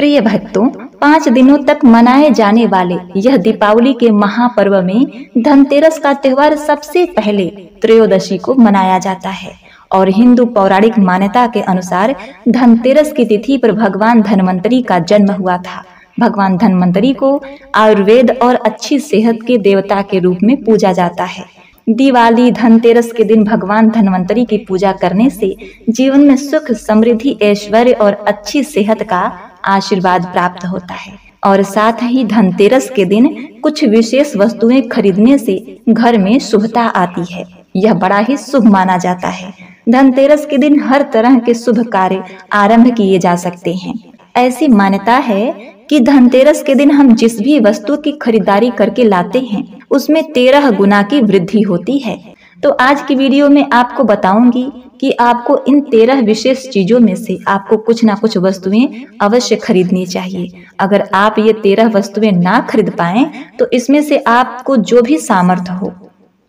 प्रिय भक्तों, 5 दिनों तक मनाए जाने वाले यह दीपावली के महापर्व में धनतेरस का त्योहार सबसे पहले त्रयोदशी को मनाया जाता है और हिंदू पौराणिक मान्यता के अनुसार धनतेरस की तिथि पर भगवान धन्वंतरी का जन्म हुआ था। भगवान धन्वंतरी को आयुर्वेद और अच्छी सेहत के देवता के रूप में पूजा जाता है। दिवाली धनतेरस के दिन भगवान धन्वंतरी की पूजा करने से जीवन में सुख, समृद्धि, ऐश्वर्य और अच्छी सेहत का आशीर्वाद प्राप्त होता है। और साथ ही धनतेरस के दिन कुछ विशेष वस्तुएं खरीदने से घर में शुभता आती है। यह बड़ा ही शुभ माना जाता है। धनतेरस के दिन हर तरह के शुभ कार्य आरंभ किए जा सकते हैं। ऐसी मान्यता है कि धनतेरस के दिन हम जिस भी वस्तु की खरीदारी करके लाते हैं उसमें 13 गुना की वृद्धि होती है। तो आज की वीडियो में आपको बताऊंगी कि आपको इन 13 विशेष चीजों में से आपको कुछ ना कुछ वस्तुएं अवश्य खरीदनी चाहिए। अगर आप ये 13 वस्तुएं ना खरीद पाएं तो इसमें से आपको जो भी सामर्थ्य हो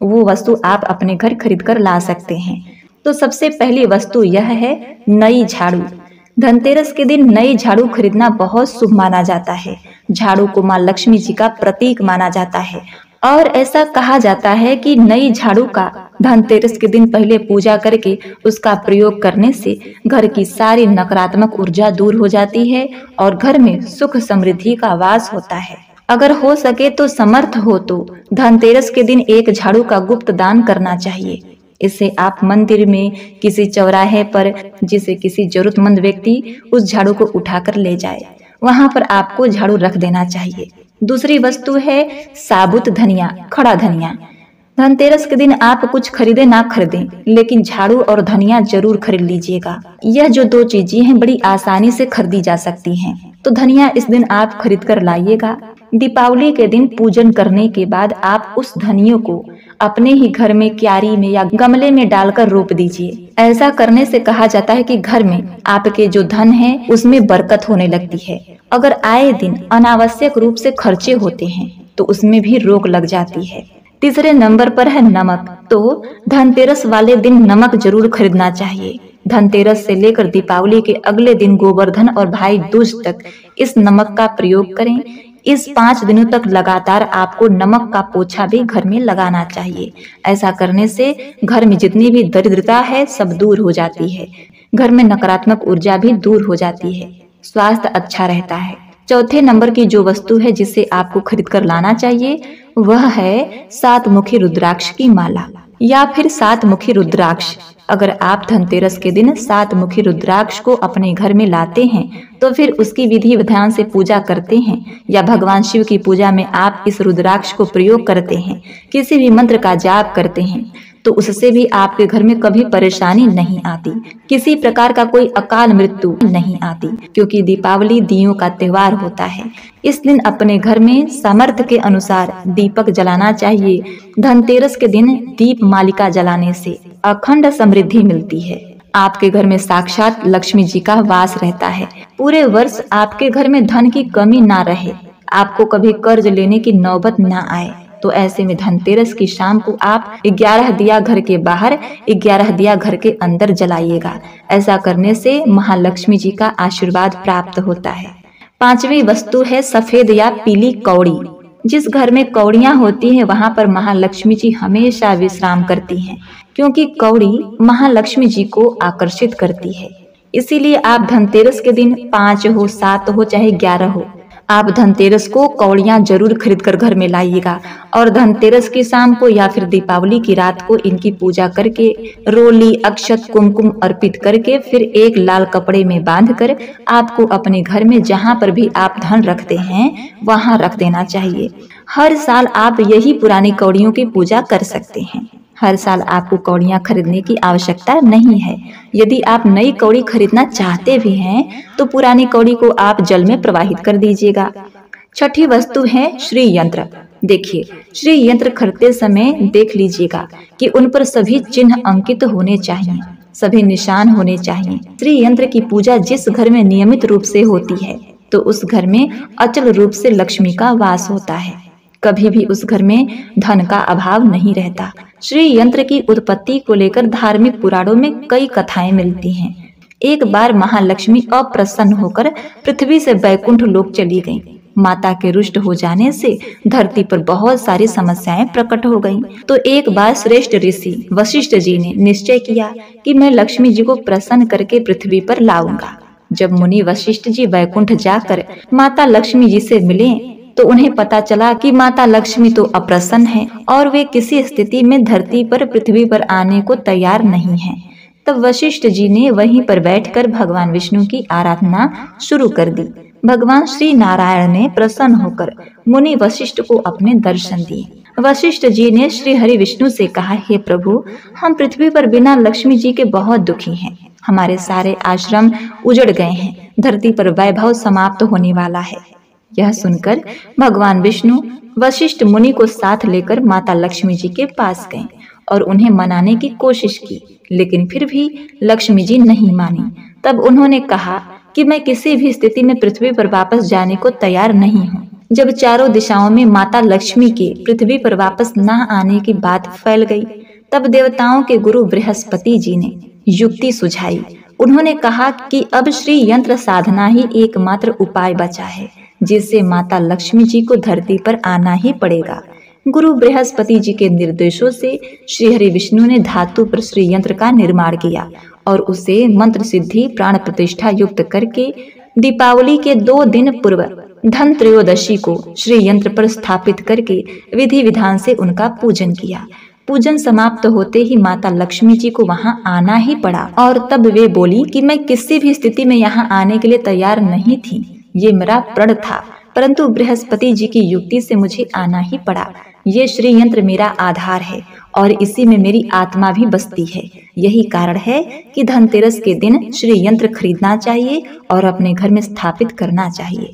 वो वस्तु आप अपने घर खरीद कर ला सकते हैं। तो सबसे पहली वस्तु यह है नई झाड़ू। धनतेरस के दिन नई झाड़ू खरीदना बहुत शुभ माना जाता है। झाड़ू को माँ लक्ष्मी जी का प्रतीक माना जाता है और ऐसा कहा जाता है कि नई झाड़ू का धनतेरस के दिन पहले पूजा करके उसका प्रयोग करने से घर की सारी नकारात्मक ऊर्जा दूर हो जाती है और घर में सुख समृद्धि का वास होता है। अगर हो सके तो समर्थ हो तो धनतेरस के दिन एक झाड़ू का गुप्त दान करना चाहिए। इससे आप मंदिर में, किसी चौराहे पर जिसे किसी जरूरतमंद व्यक्ति उस झाड़ू को उठाकर ले जाए, वहां पर आपको झाड़ू रख देना चाहिए। दूसरी वस्तु है साबुत धनिया, खड़ा धनिया। धनतेरस के दिन आप कुछ खरीदे ना खरीदें, लेकिन झाड़ू और धनिया जरूर खरीद लीजिएगा। यह जो 2 चीजें हैं बड़ी आसानी से खरीदी जा सकती हैं। तो धनिया इस दिन आप खरीद कर लाइएगा। दीपावली के दिन पूजन करने के बाद आप उस धनिया को अपने ही घर में क्यारी में या गमले में डालकर रोप दीजिए। ऐसा करने से कहा जाता है कि घर में आपके जो धन है उसमें बरकत होने लगती है। अगर आए दिन अनावश्यक रूप से खर्चे होते हैं तो उसमें भी रोक लग जाती है। तीसरे नंबर पर है नमक। तो धनतेरस वाले दिन नमक जरूर खरीदना चाहिए। धनतेरस से लेकर दीपावली के अगले दिन गोवर्धन और भाई दूज तक इस नमक का प्रयोग करें। इस 5 दिनों तक लगातार आपको नमक का पोछा भी घर में लगाना चाहिए। ऐसा करने से घर में जितनी भी दरिद्रता है सब दूर हो जाती है। घर में नकारात्मक ऊर्जा भी दूर हो जाती है। स्वास्थ्य अच्छा रहता है। चौथे नंबर की जो वस्तु है जिसे आपको खरीद कर लाना चाहिए वह है 7 मुखी रुद्राक्ष की माला या फिर 7 मुखी रुद्राक्ष। अगर आप धनतेरस के दिन 7 मुखी रुद्राक्ष को अपने घर में लाते हैं तो फिर उसकी विधि विधान से पूजा करते हैं या भगवान शिव की पूजा में आप इस रुद्राक्ष को प्रयोग करते हैं, किसी भी मंत्र का जाप करते हैं तो उससे भी आपके घर में कभी परेशानी नहीं आती, किसी प्रकार का कोई अकाल मृत्यु नहीं आती, क्योंकि दीपावली दियों का त्योहार होता है। इस दिन अपने घर में सामर्थ्य के अनुसार दीपक जलाना चाहिए। धनतेरस के दिन दीप मालिका जलाने से अखंड समृद्धि मिलती है। आपके घर में साक्षात लक्ष्मी जी का वास रहता है। पूरे वर्ष आपके घर में धन की कमी ना रहे, आपको कभी कर्ज लेने की नौबत ना आए। तो ऐसे में धनतेरस की शाम को आप 11 दिया घर के बाहर, 11 दिया घर के अंदर जलाइएगा। ऐसा करने से महालक्ष्मी जी का आशीर्वाद प्राप्त होता है। 5वीं वस्तु है सफेद या पीली कौड़ी। जिस घर में कौड़ियां होती हैं वहां पर महालक्ष्मी जी हमेशा विश्राम करती हैं, क्योंकि कौड़ी महालक्ष्मी जी को आकर्षित करती है। इसीलिए आप धनतेरस के दिन 5 हो, 7 हो, चाहे 11 हो, आप धनतेरस को कौड़ियां जरूर खरीद कर घर में लाइएगा और धनतेरस की शाम को या फिर दीपावली की रात को इनकी पूजा करके रोली, अक्षत, कुमकुम अर्पित करके फिर एक लाल कपड़े में बांधकर आपको अपने घर में जहां पर भी आप धन रखते हैं वहां रख देना चाहिए। हर साल आप यही पुरानी कौड़ियों की पूजा कर सकते हैं। हर साल आपको कौड़ियां खरीदने की आवश्यकता नहीं है। यदि आप नई कौड़ी खरीदना चाहते भी हैं तो पुरानी कौड़ी को आप जल में प्रवाहित कर दीजिएगा। 6ठी वस्तु है श्री यंत्र। देखिए, श्री यंत्र खरीदते समय देख लीजिएगा कि उन पर सभी चिन्ह अंकित होने चाहिए, सभी निशान होने चाहिए। श्री यंत्र की पूजा जिस घर में नियमित रूप से होती है तो उस घर में अचल रूप से लक्ष्मी का वास होता है। कभी भी उस घर में धन का अभाव नहीं रहता। श्री यंत्र की उत्पत्ति को लेकर धार्मिक पुराणों में कई कथाएं मिलती हैं। एक बार महालक्ष्मी अप्रसन्न होकर पृथ्वी से वैकुंठ लोक चली गईं। माता के रुष्ट हो जाने से धरती पर बहुत सारी समस्याएं प्रकट हो गईं। तो एक बार श्रेष्ठ ऋषि वशिष्ठ जी ने निश्चय किया कि मैं लक्ष्मी जी को प्रसन्न करके पृथ्वी पर लाऊंगा। जब मुनि वशिष्ठ जी वैकुंठ जाकर माता लक्ष्मी जी से मिले तो उन्हें पता चला कि माता लक्ष्मी तो अप्रसन्न है और वे किसी स्थिति में धरती पर पृथ्वी पर आने को तैयार नहीं हैं। तब वशिष्ठ जी ने वहीं पर बैठकर भगवान विष्णु की आराधना शुरू कर दी। भगवान श्री नारायण ने प्रसन्न होकर मुनि वशिष्ठ को अपने दर्शन दिए। वशिष्ठ जी ने श्री हरि विष्णु से कहा, हे प्रभु, हम पृथ्वी पर बिना लक्ष्मी जी के बहुत दुखी हैं। हमारे सारे आश्रम उजड़ गए हैं, धरती पर वैभव समाप्त होने वाला है। यह सुनकर भगवान विष्णु वशिष्ठ मुनि को साथ लेकर माता लक्ष्मी जी के पास गए और उन्हें मनाने की कोशिश की, लेकिन फिर भी लक्ष्मी जी नहीं मानी। तब उन्होंने कहा कि मैं किसी भी स्थिति में पृथ्वी पर वापस जाने को तैयार नहीं हूँ। जब चारों दिशाओं में माता लक्ष्मी के पृथ्वी पर वापस न आने की बात फैल गई, तब देवताओं के गुरु बृहस्पति जी ने युक्ति सुझाई। उन्होंने कहा कि अब श्री यंत्र साधना ही एकमात्र उपाय बचा है, जिससे माता लक्ष्मी जी को धरती पर आना ही पड़ेगा। गुरु बृहस्पति जी के निर्देशों से श्री हरि विष्णु ने धातु पर श्री यंत्र का निर्माण किया और उसे मंत्र सिद्धि प्राण प्रतिष्ठा युक्त करके दीपावली के 2 दिन पूर्व धन त्रयोदशी को श्री यंत्र पर स्थापित करके विधि विधान से उनका पूजन किया। पूजन समाप्त होते ही माता लक्ष्मी जी को वहां आना ही पड़ा और तब वे बोली कि मैं किसी भी स्थिति में यहाँ आने के लिए तैयार नहीं थी, ये मेरा प्रण था, परंतु बृहस्पति जी की युक्ति से मुझे आना ही पड़ा। ये श्री यंत्र मेरा आधार है और इसी में मेरी आत्मा भी बसती है। यही कारण है कि धनतेरस के दिन श्री यंत्र खरीदना चाहिए और अपने घर में स्थापित करना चाहिए।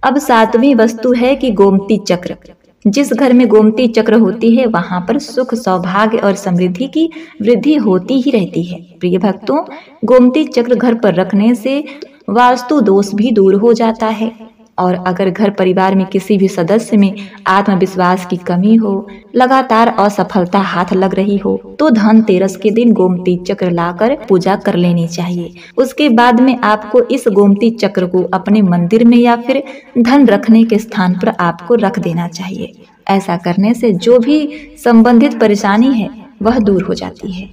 अब 7वीं वस्तु है कि गोमती चक्र। जिस घर में गोमती चक्र होती है वहां पर सुख, सौभाग्य और समृद्धि की वृद्धि होती ही रहती है। प्रिय भक्तों, गोमती चक्र घर पर रखने से वास्तु दोष भी दूर हो जाता है और अगर घर परिवार में किसी भी सदस्य में आत्मविश्वास की कमी हो, लगातार असफलता हाथ लग रही हो, तो धनतेरस के दिन गोमती चक्र लाकर पूजा कर लेनी चाहिए। उसके बाद में आपको इस गोमती चक्र को अपने मंदिर में या फिर धन रखने के स्थान पर आपको रख देना चाहिए। ऐसा करने से जो भी संबंधित परेशानी है वह दूर हो जाती है।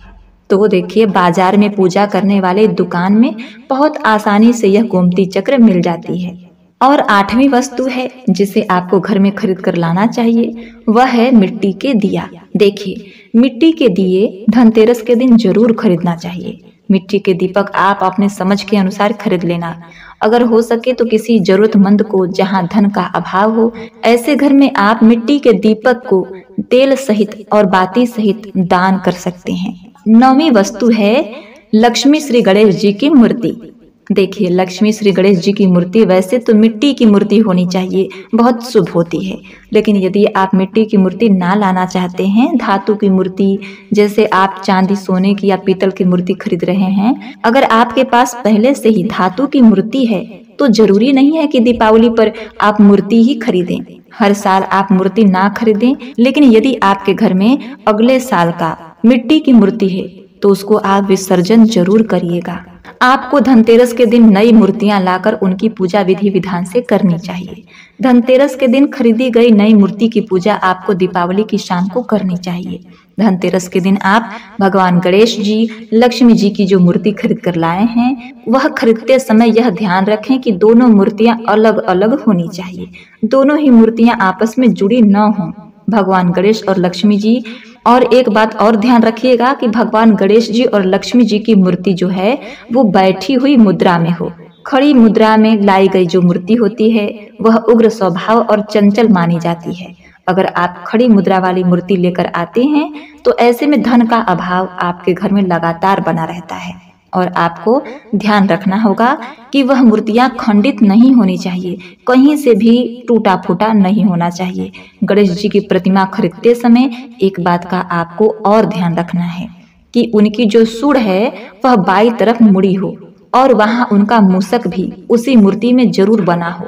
तो देखिए, बाजार में पूजा करने वाले दुकान में बहुत आसानी से यह गोमती चक्र मिल जाती है। और 8वीं वस्तु है जिसे आपको घर में खरीद कर लाना चाहिए, वह है मिट्टी के दिया। देखिए, मिट्टी के दिए धनतेरस के दिन जरूर खरीदना चाहिए। मिट्टी के दीपक आप अपने समझ के अनुसार खरीद लेना। अगर हो सके तो किसी जरूरतमंद को, जहां धन का अभाव हो, ऐसे घर में आप मिट्टी के दीपक को तेल सहित और बाती सहित दान कर सकते हैं। 9वीं वस्तु है लक्ष्मी श्री गणेश जी की मूर्ति। देखिए, लक्ष्मी श्री गणेश जी की मूर्ति वैसे तो मिट्टी की मूर्ति होनी चाहिए, बहुत शुभ होती है। लेकिन यदि आप मिट्टी की मूर्ति ना लाना चाहते हैं, धातु की मूर्ति, जैसे आप चांदी, सोने की या पीतल की मूर्ति खरीद रहे हैं, अगर आपके पास पहले से ही धातु की मूर्ति है तो जरूरी नहीं है कि दीपावली पर आप मूर्ति ही खरीदें। हर साल आप मूर्ति ना खरीदें, लेकिन यदि आपके घर में अगले साल का मिट्टी की मूर्ति है तो उसको आप विसर्जन जरूर करिएगा। आपको धनतेरस के दिन नई मूर्तियां लाकर उनकी पूजा विधि विधान से करनी चाहिए। धनतेरस के दिन खरीदी गई नई मूर्ति की पूजा आपको दीपावली की शाम को करनी चाहिए। धनतेरस के दिन आप भगवान गणेश जी, लक्ष्मी जी की जो मूर्ति खरीद कर लाए हैं, वह खरीदते समय यह ध्यान रखें कि दोनों मूर्तियां अलग अलग होनी चाहिए। दोनों ही मूर्तियां आपस में जुड़ी न हों, भगवान गणेश और लक्ष्मी जी। और एक बात और ध्यान रखिएगा कि भगवान गणेश जी और लक्ष्मी जी की मूर्ति जो है वो बैठी हुई मुद्रा में हो। खड़ी मुद्रा में लाई गई जो मूर्ति होती है वह उग्र स्वभाव और चंचल मानी जाती है। अगर आप खड़ी मुद्रा वाली मूर्ति लेकर आते हैं तो ऐसे में धन का अभाव आपके घर में लगातार बना रहता है। और आपको ध्यान रखना होगा कि वह मूर्तियां खंडित नहीं होनी चाहिए, कहीं से भी टूटा फूटा नहीं होना चाहिए। गणेश जी की प्रतिमा खरीदते समय एक बात का आपको और ध्यान रखना है कि उनकी जो सूंड है वह बाईं तरफ मुड़ी हो और वहां उनका मूसक भी उसी मूर्ति में जरूर बना हो।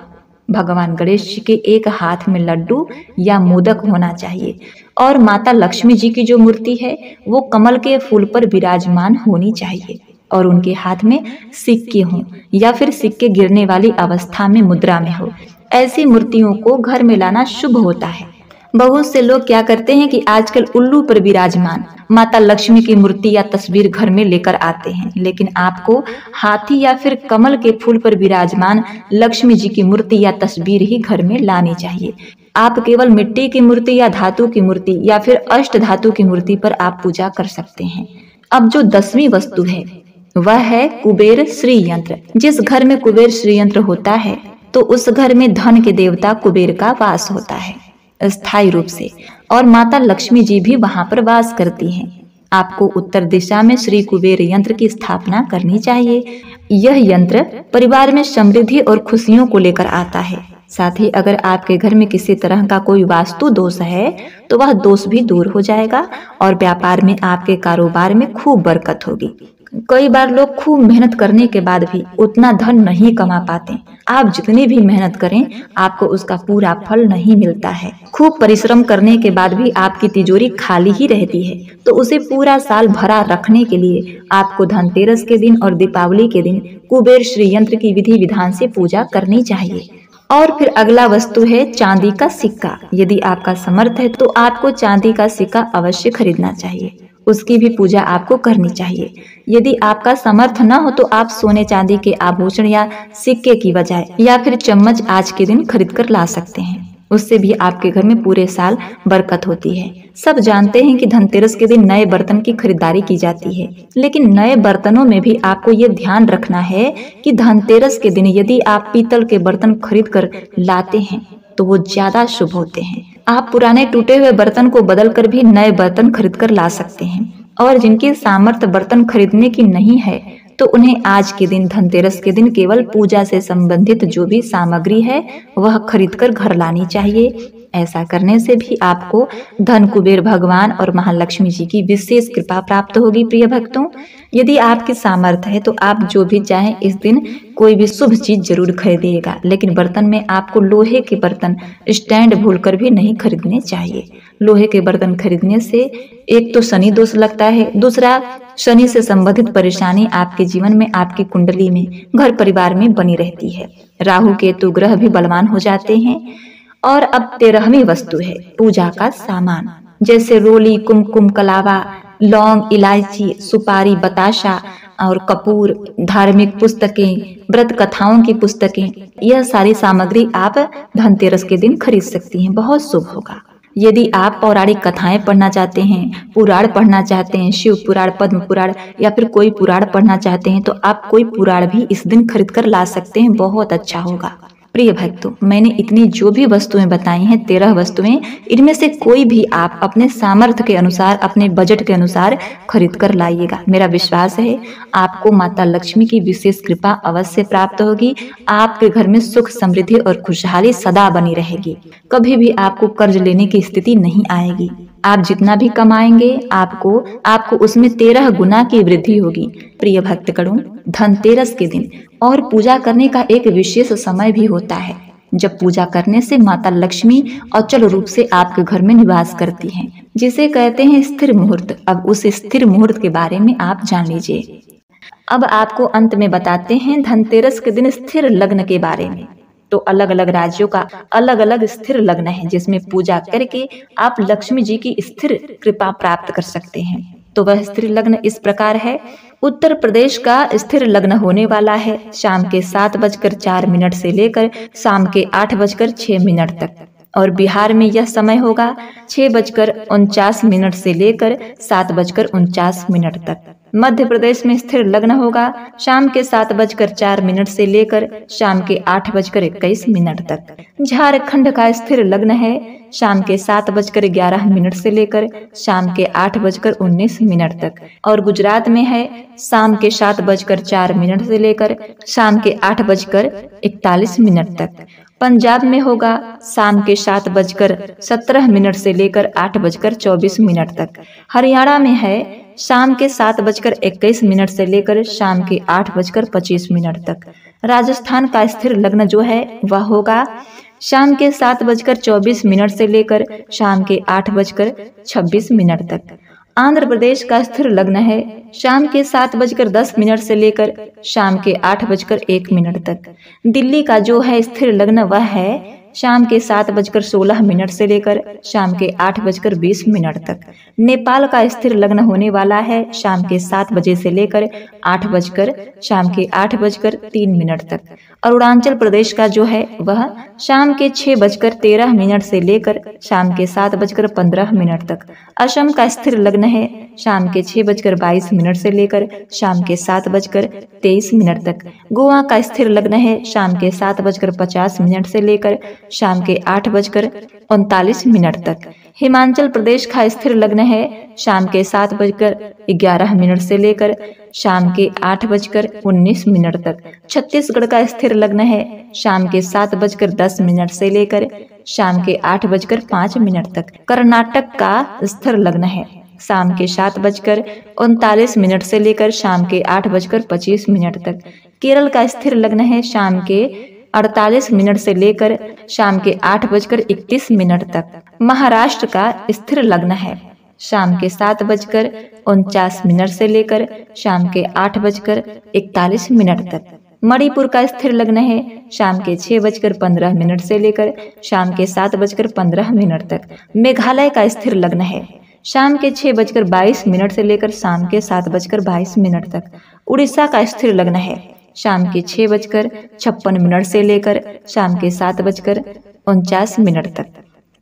भगवान गणेश जी के एक हाथ में लड्डू या मोदक होना चाहिए और माता लक्ष्मी जी की जो मूर्ति है वो कमल के फूल पर विराजमान होनी चाहिए। और उनके हाथ में सिक्के हों या फिर सिक्के गिरने वाली अवस्था में मुद्रा में हो। ऐसी मूर्तियों को घर में लाना शुभ होता है। बहुत से लोग क्या करते हैं कि आजकल उल्लू पर विराजमान माता लक्ष्मी की मूर्ति या तस्वीर घर में लेकर आते हैं, लेकिन आपको हाथी या फिर कमल के फूल पर विराजमान लक्ष्मी जी की मूर्ति या तस्वीर ही घर में लानी चाहिए। आप केवल मिट्टी की मूर्ति या धातु की मूर्ति या फिर अष्ट धातु की मूर्ति पर आप पूजा कर सकते हैं। अब जो 10वीं वस्तु है वह है कुबेर श्री यंत्र। जिस घर में कुबेर श्री यंत्र होता है तो उस घर में धन के देवता कुबेर का वास होता है स्थायी रूप से, और माता लक्ष्मी जी भी वहां पर वास करती हैं। आपको उत्तर दिशा में श्री कुबेर यंत्र की स्थापना करनी चाहिए। यह यंत्र परिवार में समृद्धि और खुशियों को लेकर आता है। साथ ही अगर आपके घर में किसी तरह का कोई वास्तु दोष है तो वह दोष भी दूर हो जाएगा और व्यापार में आपके कारोबार में खूब बरकत होगी। कई बार लोग खूब मेहनत करने के बाद भी उतना धन नहीं कमा पाते। आप जितनी भी मेहनत करें आपको उसका पूरा फल नहीं मिलता है। खूब परिश्रम करने के बाद भी आपकी तिजोरी खाली ही रहती है, तो उसे पूरा साल भरा रखने के लिए आपको धनतेरस के दिन और दीपावली के दिन कुबेर श्री यंत्र की विधि विधान से पूजा करनी चाहिए। और फिर अगला वस्तु है चांदी का सिक्का। यदि आपका समर्थ है तो आपको चांदी का सिक्का अवश्य खरीदना चाहिए, उसकी भी पूजा आपको करनी चाहिए। यदि आपका समर्थ न हो तो आप सोने चांदी के आभूषण या सिक्के की बजाय या फिर चम्मच आज के दिन खरीद कर ला सकते हैं, उससे भी आपके घर में पूरे साल बरकत होती है। सब जानते हैं कि धनतेरस के दिन नए बर्तन की खरीदारी की जाती है, लेकिन नए बर्तनों में भी आपको ये ध्यान रखना है कि धनतेरस के दिन यदि आप पीतल के बर्तन खरीद कर लाते हैं तो वो ज्यादा शुभ होते हैं। आप पुराने टूटे हुए बर्तन को बदल कर भी नए बर्तन खरीद कर ला सकते हैं, और जिनकी सामर्थ्य बर्तन खरीदने की नहीं है तो उन्हें आज के दिन धनतेरस के दिन केवल पूजा से संबंधित जो भी सामग्री है वह खरीद कर घर लानी चाहिए। ऐसा करने से भी आपको धन कुबेर भगवान और महालक्ष्मी जी की विशेष कृपा प्राप्त होगी। प्रिय भक्तों, यदि आपकी सामर्थ्य है तो आप जो भी चाहें इस दिन कोई भी शुभ चीज जरूर खरीदिएगा, लेकिन बर्तन में आपको लोहे के बर्तन स्टैंड भूलकर भी नहीं खरीदने चाहिए। लोहे के बर्तन खरीदने से एक तो शनि दोष लगता है, दूसरा शनि से संबंधित परेशानी आपके जीवन में, आपकी कुंडली में, घर परिवार में बनी रहती है। राहु केतु ग्रह भी बलवान हो जाते हैं। और अब 13वीं वस्तु है पूजा का सामान, जैसे रोली, कुमकुम, कलावा, लौंग, इलायची, सुपारी, बताशा और कपूर, धार्मिक पुस्तकें, व्रत कथाओं की पुस्तकें, यह सारी सामग्री आप धनतेरस के दिन खरीद सकती हैं, बहुत शुभ होगा। यदि आप पौराणिक कथाएं पढ़ना चाहते हैं, पुराण पढ़ना चाहते हैं, शिव पुराण, पद्म पुराण या फिर कोई पुराण पढ़ना चाहते हैं तो आप कोई पुराण भी इस दिन खरीद कर ला सकते हैं, बहुत अच्छा होगा। प्रिय भक्तों, मैंने इतनी जो भी वस्तुएं बताई हैं 13 वस्तुएं, इनमें से कोई भी आप अपने सामर्थ्य के अनुसार, अपने बजट के अनुसार खरीद कर लाइएगा। मेरा विश्वास है आपको माता लक्ष्मी की विशेष कृपा अवश्य प्राप्त होगी। आपके घर में सुख, समृद्धि और खुशहाली सदा बनी रहेगी। कभी भी आपको कर्ज लेने की स्थिति नहीं आएगी। आप जितना भी कमाएंगे आपको उसमें 13 गुना की वृद्धि होगी। प्रिय भक्तगणों, धनतेरस के दिन और पूजा करने का एक विशेष समय भी होता है जब पूजा करने से माता लक्ष्मी अचल रूप से आपके घर में निवास करती हैं, जिसे कहते हैं स्थिर मुहूर्त। अब उस स्थिर मुहूर्त के बारे में आप जान लीजिए। अब आपको अंत में बताते हैं धनतेरस के दिन स्थिर लग्न के बारे में। तो अलग अलग राज्यों का अलग अलग स्थिर लग्न है, जिसमें पूजा करके आप लक्ष्मी जी की स्थिर कृपा प्राप्त कर सकते हैं। तो वह स्थिर लग्न इस प्रकार है। उत्तर प्रदेश का स्थिर लग्न होने वाला है शाम के 7:04 से लेकर शाम के 8:06 तक, और बिहार में यह समय होगा 6:49 से लेकर 7:49 तक। मध्य प्रदेश में स्थिर लग्न होगा शाम के 7:04 से लेकर शाम के 8:21 तक। झारखंड का स्थिर लग्न है शाम के 7:11 से लेकर शाम के 8:19 तक, और गुजरात में है शाम के 7:04 से लेकर शाम के 8:41 तक। पंजाब में होगा शाम के 7:17 से लेकर 8:24 तक। हरियाणा में है शाम के 7:21 से लेकर शाम के 8:25 तक। राजस्थान का स्थिर लग्न जो है वह होगा शाम के 7:24 से लेकर शाम के 8:26 तक। आंध्र प्रदेश का स्थिर लग्न है शाम के 7:10 से लेकर शाम के 8:01 तक। दिल्ली का जो है स्थिर लग्न वह है शाम के 7:16 से लेकर शाम के 8:20 तक। नेपाल का स्थिर लग्न होने वाला है शाम के 7 बजे से लेकर 8 बजकर शाम के 8:03 तक। अरुणाचल प्रदेश का जो है वह शाम के 6:13 से लेकर शाम के 7:15 तक। असम का स्थिर लग्न है शाम के 6:22 से लेकर शाम के 7:23 तक। गोवा का स्थिर लग्न है शाम के 7:50 से लेकर शाम के 8:39 तक। हिमाचल प्रदेश का स्थिर लग्न है शाम के 7:11 से लेकर शाम के 8:19 तक। छत्तीसगढ़ का स्थिर लग्न है शाम के 7:10 से लेकर शाम के 8:05 तक। कर्नाटक का स्थिर लग्न है शाम के 7:39 से लेकर शाम के 8:25 तक। केरल का स्थिर लग्न है शाम के 48 से लेकर शाम के 8:31 तक। महाराष्ट्र का स्थिर लग्न है शाम के 7:49 से लेकर शाम के 8:41 तक। मणिपुर का स्थिर लग्न है शाम के 6:15 से लेकर शाम के 7:15 तक। मेघालय का स्थिर लग्न है शाम के 6:22 से लेकर शाम के 7:22 तक। उड़ीसा का स्थिर लग्न है शाम के 6:56 से लेकर शाम के 7:49 तक।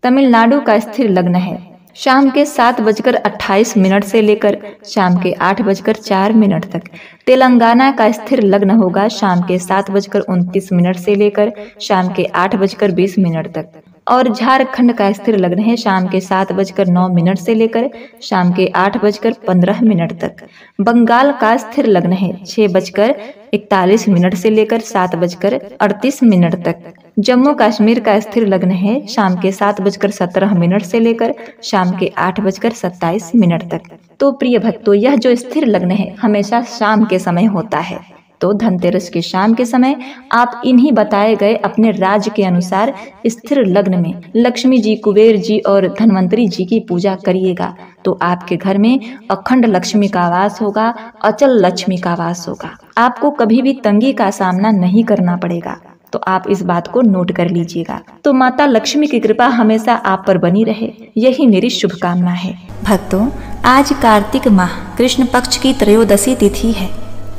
तमिलनाडु का स्थिर लग्न है शाम के 7:28 से लेकर शाम के 8:04 तक। तेलंगाना का स्थिर लग्न होगा शाम के 7:29 से लेकर शाम के 8:20 तक। और झारखंड का स्थिर लग्न है शाम के 7:09 से लेकर शाम के 8:15 तक। बंगाल का स्थिर लग्न है 6:41 से लेकर 7:38 तक। जम्मू कश्मीर का स्थिर लग्न है शाम के 7:17 से लेकर शाम के 8:27 तक। तो प्रिय भक्तों, यह जो स्थिर लग्न है हमेशा शाम के समय होता है। तो धनतेरस के शाम के समय आप इन्हीं बताए गए अपने राज्य के अनुसार स्थिर लग्न में लक्ष्मी जी, कुबेर जी और धन्वंतरी जी की पूजा करिएगा तो आपके घर में अखंड लक्ष्मी का वास होगा, अचल लक्ष्मी का वास होगा। आपको कभी भी तंगी का सामना नहीं करना पड़ेगा। तो आप इस बात को नोट कर लीजिएगा। तो माता लक्ष्मी की कृपा हमेशा आप पर बनी रहे, यही मेरी शुभकामना है। भक्तों, आज कार्तिक माह कृष्ण पक्ष की त्रयोदशी तिथि है।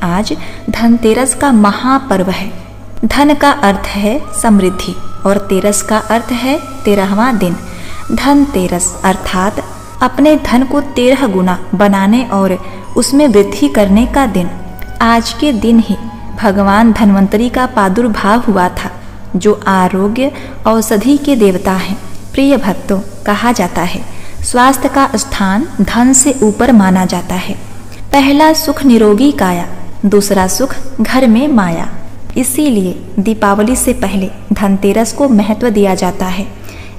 आज धनतेरस का महापर्व है। धन का अर्थ है समृद्धि और तेरस का अर्थ है 13वां दिन। धनतेरस अर्थात अपने धन को 13 गुना बनाने और उसमें वृद्धि करने का दिन। आज के दिन ही भगवान धन्वंतरी का प्रादुर्भाव हुआ था, जो आरोग्य औषधि के देवता हैं। प्रिय भक्तों, कहा जाता है स्वास्थ्य का स्थान धन से ऊपर माना जाता है। पहला सुख निरोगी काया, दूसरा सुख घर में माया। इसीलिए दीपावली से पहले धनतेरस को महत्व दिया जाता है।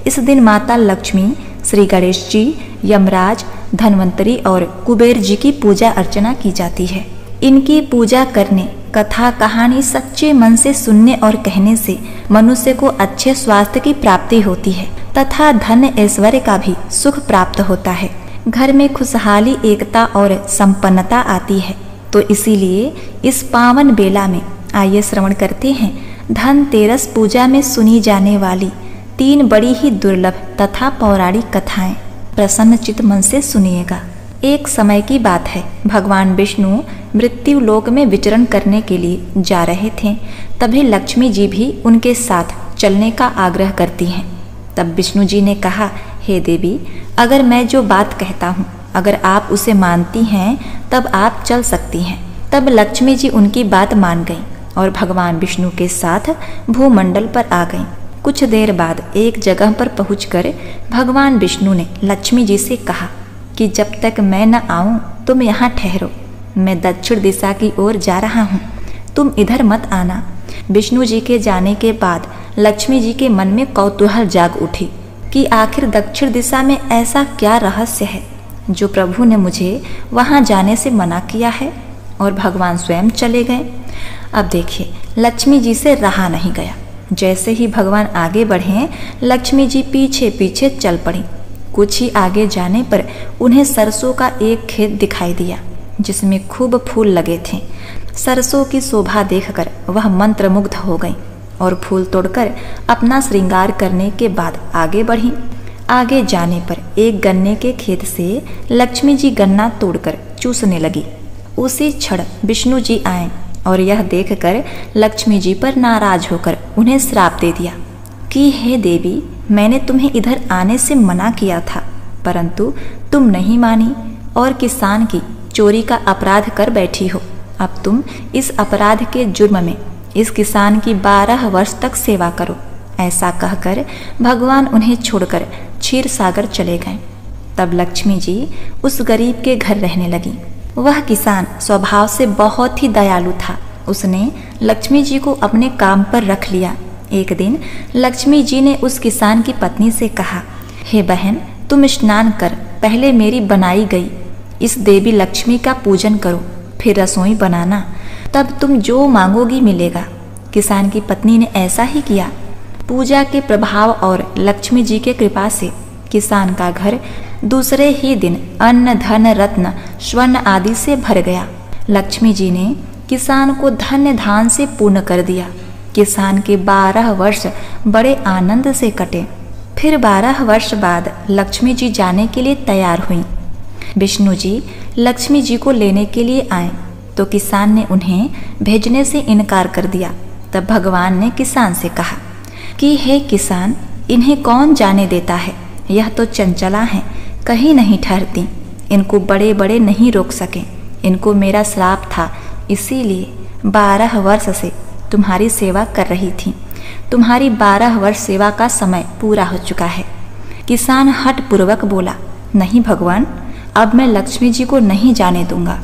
इस दिन माता लक्ष्मी, श्री गणेश जी, यमराज, धन्वंतरी और कुबेर जी की पूजा अर्चना की जाती है। इनकी पूजा करने, कथा कहानी सच्चे मन से सुनने और कहने से मनुष्य को अच्छे स्वास्थ्य की प्राप्ति होती है तथा धन ऐश्वर्य का भी सुख प्राप्त होता है। घर में खुशहाली, एकता और संपन्नता आती है। तो इसीलिए इस पावन बेला में आइए श्रवण करते हैं धनतेरस पूजा में सुनी जाने वाली 3 बड़ी ही दुर्लभ तथा पौराणिक कथाएं। प्रसन्न चित्त मन से सुनिएगा। एक समय की बात है, भगवान विष्णु मृत्यु लोक में विचरण करने के लिए जा रहे थे। तभी लक्ष्मी जी भी उनके साथ चलने का आग्रह करती हैं। तब विष्णु जी ने कहा, हे देवी, अगर मैं जो बात कहता हूँ अगर आप उसे मानती हैं तब आप चल सकती हैं। तब लक्ष्मी जी उनकी बात मान गईं और भगवान विष्णु के साथ भूमंडल पर आ गईं। कुछ देर बाद एक जगह पर पहुंचकर भगवान विष्णु ने लक्ष्मी जी से कहा कि जब तक मैं न आऊं तुम यहाँ ठहरो, मैं दक्षिण दिशा की ओर जा रहा हूँ, तुम इधर मत आना। विष्णु जी के जाने के बाद लक्ष्मी जी के मन में कौतूहल जाग उठी कि आखिर दक्षिण दिशा में ऐसा क्या रहस्य है जो प्रभु ने मुझे वहां जाने से मना किया है। और भगवान स्वयं चले गए। अब देखिए, लक्ष्मी जी से रहा नहीं गया। जैसे ही भगवान आगे बढ़े, लक्ष्मी जी पीछे पीछे चल पड़ी। कुछ ही आगे जाने पर उन्हें सरसों का एक खेत दिखाई दिया जिसमें खूब फूल लगे थे। सरसों की शोभा देखकर वह मंत्रमुग्ध हो गई और फूल तोड़कर अपना श्रृंगार करने के बाद आगे बढ़ी। आगे जाने पर एक गन्ने के खेत से लक्ष्मी जी गन्ना तोड़कर चूसने लगी। उसी क्षण विष्णु जी आए और यह देखकर लक्ष्मी जी पर नाराज होकर उन्हें श्राप दे दिया कि हे देवी, मैंने तुम्हें इधर आने से मना किया था, परंतु तुम नहीं मानी और किसान की चोरी का अपराध कर बैठी हो। अब तुम इस अपराध के जुर्म में इस किसान की 12 वर्ष तक सेवा करो। ऐसा कहकर भगवान उन्हें छोड़कर क्षीर सागर चले गए। तब लक्ष्मी जी उस गरीब के घर रहने लगी। वह किसान स्वभाव से बहुत ही दयालु था। उसने लक्ष्मी जी को अपने काम पर रख लिया। एक दिन लक्ष्मी जी ने उस किसान की पत्नी से कहा, हे बहन, तुम स्नान कर पहले मेरी बनाई गई इस देवी लक्ष्मी का पूजन करो, फिर रसोई बनाना, तब तुम जो मांगोगी मिलेगा। किसान की पत्नी ने ऐसा ही किया। पूजा के प्रभाव और लक्ष्मी जी के कृपा से किसान का घर दूसरे ही दिन अन्न धन रत्न स्वर्ण आदि से भर गया। लक्ष्मी जी ने किसान को धन्य धान से पूर्ण कर दिया। किसान के 12 वर्ष बड़े आनंद से कटे। फिर 12 वर्ष बाद लक्ष्मी जी जाने के लिए तैयार हुई। विष्णु जी लक्ष्मी जी को लेने के लिए आए तो किसान ने उन्हें भेजने से इनकार कर दिया। तब भगवान ने किसान से कहा कि हे किसान, इन्हें कौन जाने देता है, यह तो चंचला हैं, कहीं नहीं ठहरती, इनको बड़े बड़े नहीं रोक सके। इनको मेरा श्राप था, इसीलिए 12 वर्ष से तुम्हारी सेवा कर रही थी। तुम्हारी 12 वर्ष सेवा का समय पूरा हो चुका है। किसान हठ पूर्वक बोला, नहीं भगवान, अब मैं लक्ष्मी जी को नहीं जाने दूंगा।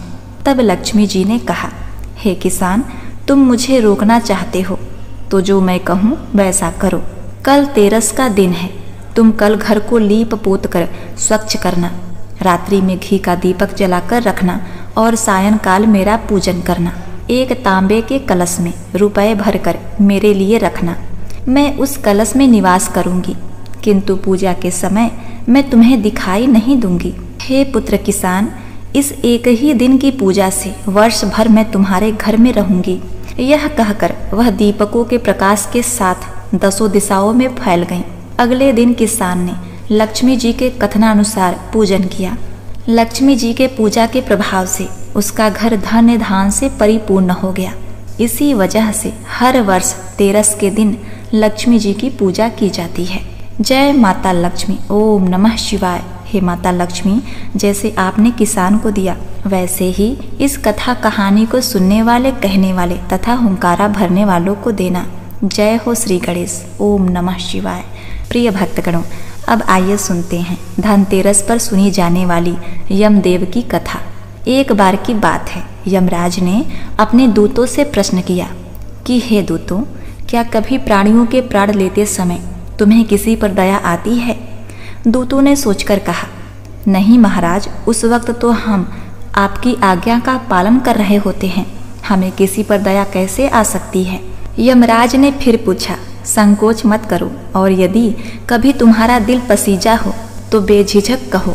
तब लक्ष्मी जी ने कहा, हे किसान, तुम मुझे रोकना चाहते हो तो जो मैं कहूँ वैसा करो। कल तेरस का दिन है, तुम कल घर को लीप पोत कर स्वच्छ करना, रात्रि में घी का दीपक जलाकर रखना और सायंकाल मेरा पूजन करना। एक तांबे के कलश में रुपए भरकर मेरे लिए रखना। मैं उस कलश में निवास करूंगी, किंतु पूजा के समय मैं तुम्हें दिखाई नहीं दूंगी। हे पुत्र किसान, इस एक ही दिन की पूजा से वर्ष भर मैं तुम्हारे घर में रहूंगी। यह कहकर वह दीपकों के प्रकाश के साथ 10 दिशाओं में फैल गईं। अगले दिन किसान ने लक्ष्मी जी के कथनानुसार पूजन किया। लक्ष्मी जी के पूजा के प्रभाव से उसका घर धन्य धान से परिपूर्ण हो गया। इसी वजह से हर वर्ष तेरस के दिन लक्ष्मी जी की पूजा की जाती है। जय माता लक्ष्मी। ओम नमः शिवाय। हे माता लक्ष्मी, जैसे आपने किसान को दिया वैसे ही इस कथा कहानी को सुनने वाले, कहने वाले तथा हुंकारा भरने वालों को देना। जय हो श्री गणेश। ओम नमः शिवाय। प्रिय भक्तगणों, अब आइए सुनते हैं धनतेरस पर सुनी जाने वाली यमदेव की कथा। एक बार की बात है, यमराज ने अपने दूतों से प्रश्न किया कि हे दूतों, क्या कभी प्राणियों के प्राण लेते समय तुम्हें किसी पर दया आती है? दूतों ने सोचकर कहा, नहीं महाराज, उस वक्त तो हम आपकी आज्ञा का पालन कर रहे होते हैं, हमें किसी पर दया कैसे आ सकती है? यमराज ने फिर पूछा, संकोच मत करो और यदि कभी तुम्हारा दिल पसीजा हो तो बेझिझक कहो।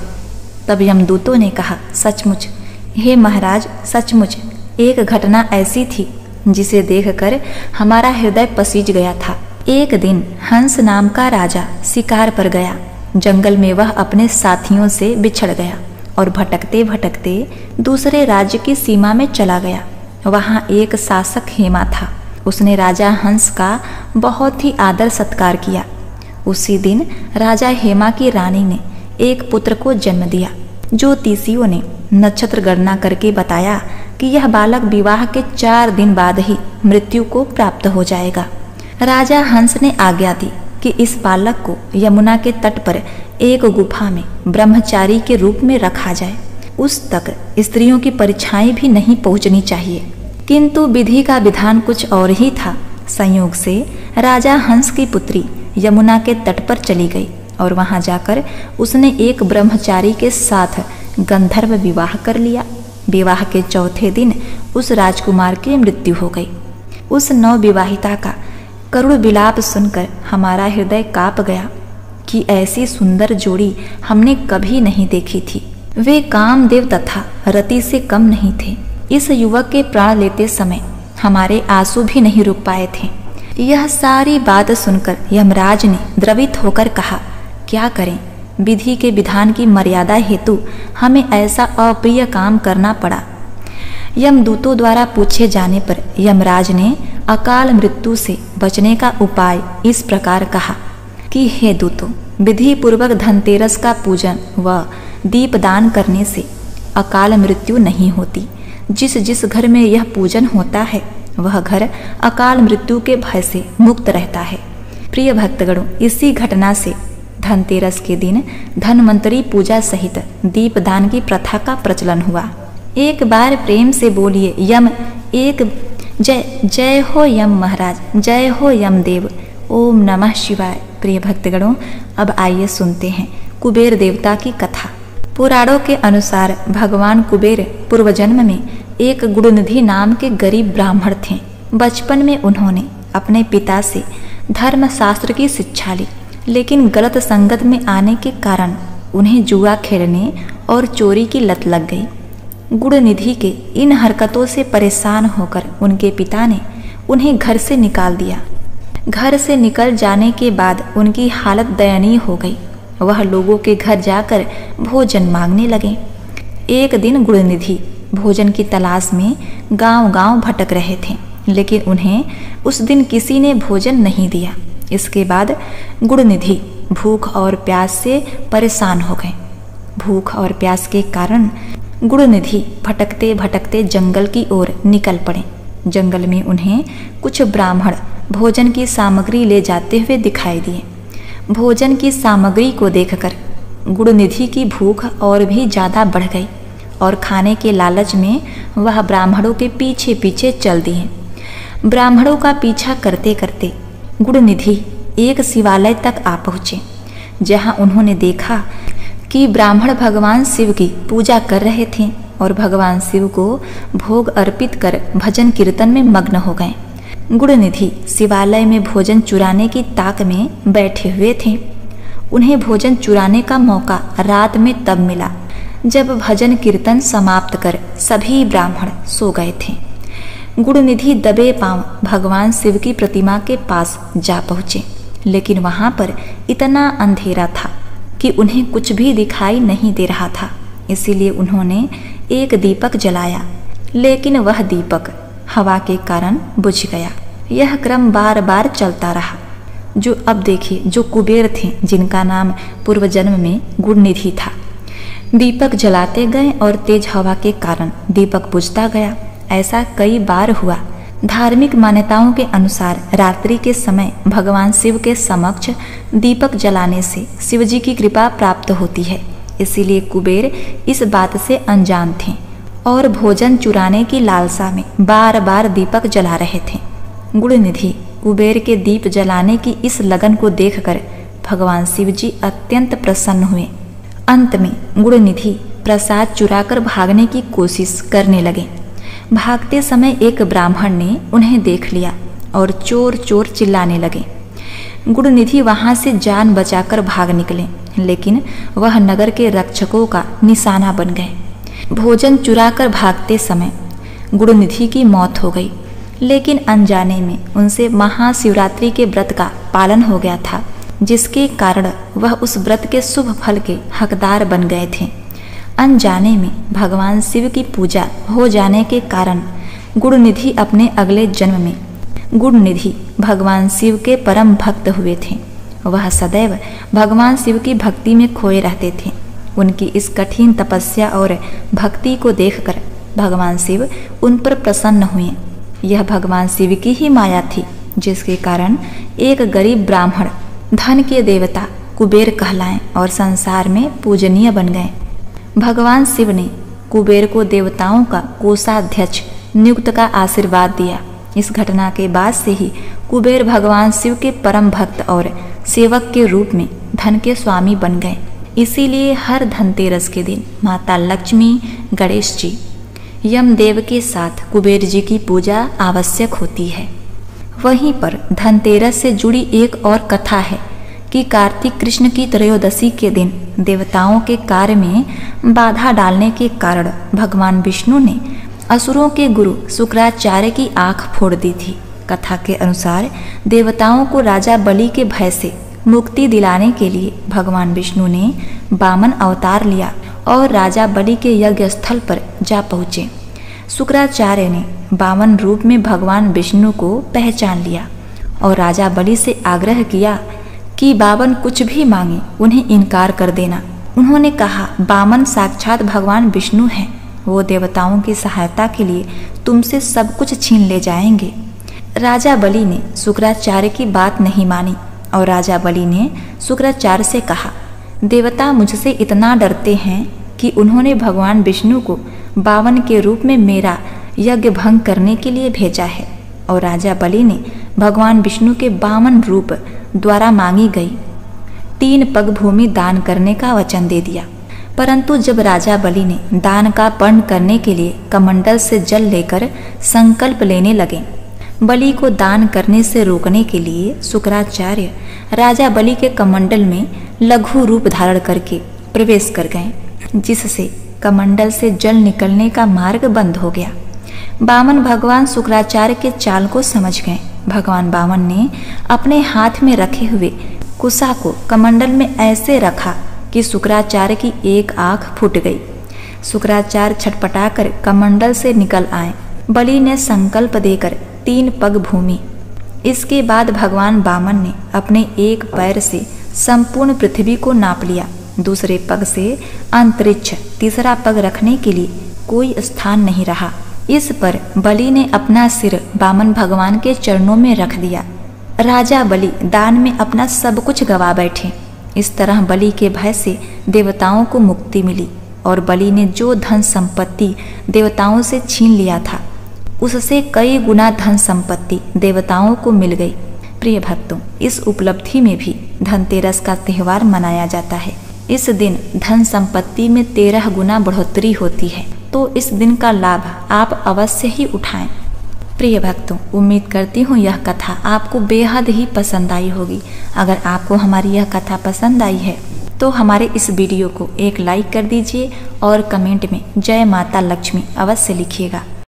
तब यमदूतों ने कहा, सचमुच हे महाराज, सचमुच एक घटना ऐसी थी जिसे देखकर हमारा हृदय पसीज गया था। एक दिन हंस नाम का राजा शिकार पर गया। जंगल में वह अपने साथियों से बिछड़ गया और भटकते भटकते दूसरे राज्य की सीमा में चला गया। वहाँ एक शासक हेमा था। उसने राजा हंस का बहुत ही आदर सत्कार किया। उसी दिन राजा हेमा की रानी ने एक पुत्र को जन्म दिया। ज्योतिषियों ने नक्षत्र गणना करके बताया कि यह बालक विवाह के 4 दिन बाद ही मृत्यु को प्राप्त हो जाएगा। राजा हंस ने आज्ञा दी कि इस बालक को यमुना के तट पर एक गुफा में ब्रह्मचारी के रूप में रखा जाए। उस तक स्त्रियों की परीक्षाएं भी नहीं पहुंचनी चाहिए। किंतु विधि का विधान कुछ और ही था। संयोग से राजा हंस की पुत्री यमुना के तट पर चली गई और वहां जाकर उसने एक ब्रह्मचारी के साथ गंधर्व विवाह कर लिया। विवाह के चौथे दिन उस राजकुमार की मृत्यु हो गई। उस नवविवाहिता का करुण विलाप सुनकर हमारा हृदय कांप गया। कि ऐसी सुंदर जोड़ी हमने कभी नहीं देखी थी। वे कामदेव तथा रति से कम नहीं थे। इस युवक के प्राण लेते समय हमारे आंसू भी नहीं रुक पाए थे। यह सारी बात सुनकर यमराज ने द्रवित होकर कहा, क्या करें, विधि के विधान की मर्यादा हेतु हमें ऐसा अप्रिय काम करना पड़ा। यमदूतों द्वारा पूछे जाने पर यमराज ने अकाल मृत्यु से बचने का उपाय इस प्रकार कहा कि हे दूतों, विधि पूर्वक धनतेरस का पूजन व दीपदान करने से अकाल मृत्यु नहीं होती। जिस जिस घर में यह पूजन होता है वह घर अकाल मृत्यु के भय से मुक्त रहता है। प्रिय भक्तगणों, इसी घटना से धनतेरस के दिन धन्वंतरी पूजा सहित दीपदान की प्रथा का प्रचलन हुआ। एक बार प्रेम से बोलिए यम एक जय जय हो यम महाराज, जय हो यमदेव, ओम नमः शिवाय। प्रिय भक्तगणों, अब आइए सुनते हैं कुबेर देवता की कथा। पुराणों के अनुसार भगवान कुबेर पूर्व जन्म में एक गुणनिधि नाम के गरीब ब्राह्मण थे। बचपन में उन्होंने अपने पिता से धर्मशास्त्र की शिक्षा ली, लेकिन गलत संगत में आने के कारण उन्हें जुआ खेलने और चोरी की लत लग गई। गुणनिधि के इन हरकतों से परेशान होकर उनके पिता ने उन्हें घर से निकाल दिया। घर से निकल जाने के बाद उनकी हालत दयनीय हो गई। वह लोगों के घर जाकर भोजन मांगने लगे। एक दिन गुणनिधि भोजन की तलाश में गांव-गांव भटक रहे थे, लेकिन उन्हें उस दिन किसी ने भोजन नहीं दिया। इसके बाद गुणनिधि भूख और प्यास से परेशान हो गए। भूख और प्यास के कारण गुणनिधि भटकते भटकते जंगल की ओर निकल पड़े। जंगल में उन्हें कुछ ब्राह्मण भोजन की सामग्री ले जाते हुए दिखाई दिए। भोजन की सामग्री को देखकर गुणनिधि की भूख और भी ज़्यादा बढ़ गई और खाने के लालच में वह ब्राह्मणों के पीछे पीछे चल दिए। ब्राह्मणों का पीछा करते करते गुणनिधि एक शिवालय तक आ पहुँचे, जहाँ उन्होंने देखा कि ब्राह्मण भगवान शिव की पूजा कर रहे थे और भगवान शिव को भोग अर्पित कर भजन कीर्तन में मग्न हो गए। गुणनिधि शिवालय में भोजन चुराने की ताक में बैठे हुए थे। उन्हें भोजन चुराने का मौका रात में तब मिला जब भजन कीर्तन समाप्त कर सभी ब्राह्मण सो गए थे। गुणनिधि दबे पांव भगवान शिव की प्रतिमा के पास जा पहुँचे, लेकिन वहाँ पर इतना अंधेरा था कि उन्हें कुछ भी दिखाई नहीं दे रहा था। इसीलिए उन्होंने एक दीपक जलाया, लेकिन वह दीपक हवा के कारण बुझ गया। यह क्रम बार बार चलता रहा। जो अब देखिए, जो कुबेर थे जिनका नाम पूर्व जन्म में गुणनिधि था, दीपक जलाते गए और तेज हवा के कारण दीपक बुझता गया। ऐसा कई बार हुआ। धार्मिक मान्यताओं के अनुसार रात्रि के समय भगवान शिव के समक्ष दीपक जलाने से शिवजी की कृपा प्राप्त होती है। इसीलिए कुबेर इस बात से अनजान थे और भोजन चुराने की लालसा में बार बार दीपक जला रहे थे। गुणनिधि कुबेर के दीप जलाने की इस लगन को देखकर भगवान शिवजी अत्यंत प्रसन्न हुए। अंत में गुणनिधि प्रसाद चुराकर भागने की कोशिश करने लगे। भागते समय एक ब्राह्मण ने उन्हें देख लिया और चोर चोर चिल्लाने लगे। गुणनिधि वहां से जान बचाकर भाग निकले, लेकिन वह नगर के रक्षकों का निशाना बन गए। भोजन चुराकर भागते समय गुणनिधि की मौत हो गई, लेकिन अनजाने में उनसे महाशिवरात्रि के व्रत का पालन हो गया था, जिसके कारण वह उस व्रत के शुभ फल के हकदार बन गए थे। अनजाने में भगवान शिव की पूजा हो जाने के कारण गुणनिधि अपने अगले जन्म में गुणनिधि भगवान शिव के परम भक्त हुए थे। वह सदैव भगवान शिव की भक्ति में खोए रहते थे। उनकी इस कठिन तपस्या और भक्ति को देखकर भगवान शिव उन पर प्रसन्न हुए। यह भगवान शिव की ही माया थी, जिसके कारण एक गरीब ब्राह्मण धन के देवता कुबेर कहलाए और संसार में पूजनीय बन गए। भगवान शिव ने कुबेर को देवताओं का कोषाध्यक्ष नियुक्त का आशीर्वाद दिया। इस घटना के बाद से ही कुबेर भगवान शिव के परम भक्त और सेवक के रूप में धन के स्वामी बन गए। इसीलिए हर धनतेरस के दिन माता लक्ष्मी, गणेश जी, यमदेव के साथ कुबेर जी की पूजा आवश्यक होती है। वहीं पर धनतेरस से जुड़ी एक और कथा है कि कार्तिक कृष्ण की त्रयोदशी के दिन देवताओं के कार्य में बाधा डालने के कारण भगवान विष्णु ने असुरों के गुरु शुक्राचार्य की आंख फोड़ दी थी। कथा के अनुसार देवताओं को राजा बलि के भय से मुक्ति दिलाने के लिए भगवान विष्णु ने वामन अवतार लिया और राजा बलि के यज्ञ स्थल पर जा पहुँचे। शुक्राचार्य ने वामन रूप में भगवान विष्णु को पहचान लिया और राजा बलि से आग्रह किया कि वामन कुछ भी मांगे उन्हें इनकार कर देना। उन्होंने कहा, वामन साक्षात भगवान विष्णु हैं, वो देवताओं की सहायता के लिए तुमसे सब कुछ छीन ले जाएंगे। राजा बलि ने शुक्राचार्य की बात नहीं मानी और राजा बलि ने शुक्राचार्य से कहा, देवता मुझसे इतना डरते हैं कि उन्होंने भगवान विष्णु को वामन के रूप में मेरा यज्ञ भंग करने के लिए भेजा है। और राजा बलि ने भगवान विष्णु के वामन रूप द्वारा मांगी गई 3 पग भूमि दान करने का वचन दे दिया। परंतु जब राजा बलि ने दान का पर्ण करने के लिए कमंडल से जल लेकर संकल्प लेने लगे, बलि को दान करने से रोकने के लिए शुक्राचार्य राजा बलि के कमंडल में लघु रूप धारण करके प्रवेश कर गए, जिससे कमंडल से जल निकलने का मार्ग बंद हो गया। वामन भगवान शुक्राचार्य के चाल को समझ गए। भगवान वामन ने अपने हाथ में रखे हुए कुशा को कमंडल में ऐसे रखा कि शुक्राचार्य की एक आंख फूट गई। शुक्राचार्य छटपटाकर कमंडल से निकल आए। बलि ने संकल्प देकर 3 पग भूमि। इसके बाद भगवान वामन ने अपने एक पैर से संपूर्ण पृथ्वी को नाप लिया, दूसरे पग से अंतरिक्ष, तीसरा पग रखने के लिए कोई स्थान नहीं रहा। इस पर बलि ने अपना सिर वामन भगवान के चरणों में रख दिया। राजा बलि दान में अपना सब कुछ गवा बैठे। इस तरह बलि के भय से देवताओं को मुक्ति मिली और बलि ने जो धन संपत्ति देवताओं से छीन लिया था, उससे कई गुना धन संपत्ति देवताओं को मिल गई। प्रिय भक्तों, इस उपलब्धि में भी धनतेरस का त्यौहार मनाया जाता है। इस दिन धन संपत्ति में 13 गुना बढ़ोतरी होती है, तो इस दिन का लाभ आप अवश्य ही उठाएं। प्रिय भक्तों, उम्मीद करती हूँ यह कथा आपको बेहद ही पसंद आई होगी। अगर आपको हमारी यह कथा पसंद आई है तो हमारे इस वीडियो को एक लाइक कर दीजिए और कमेंट में जय माता लक्ष्मी अवश्य लिखिएगा।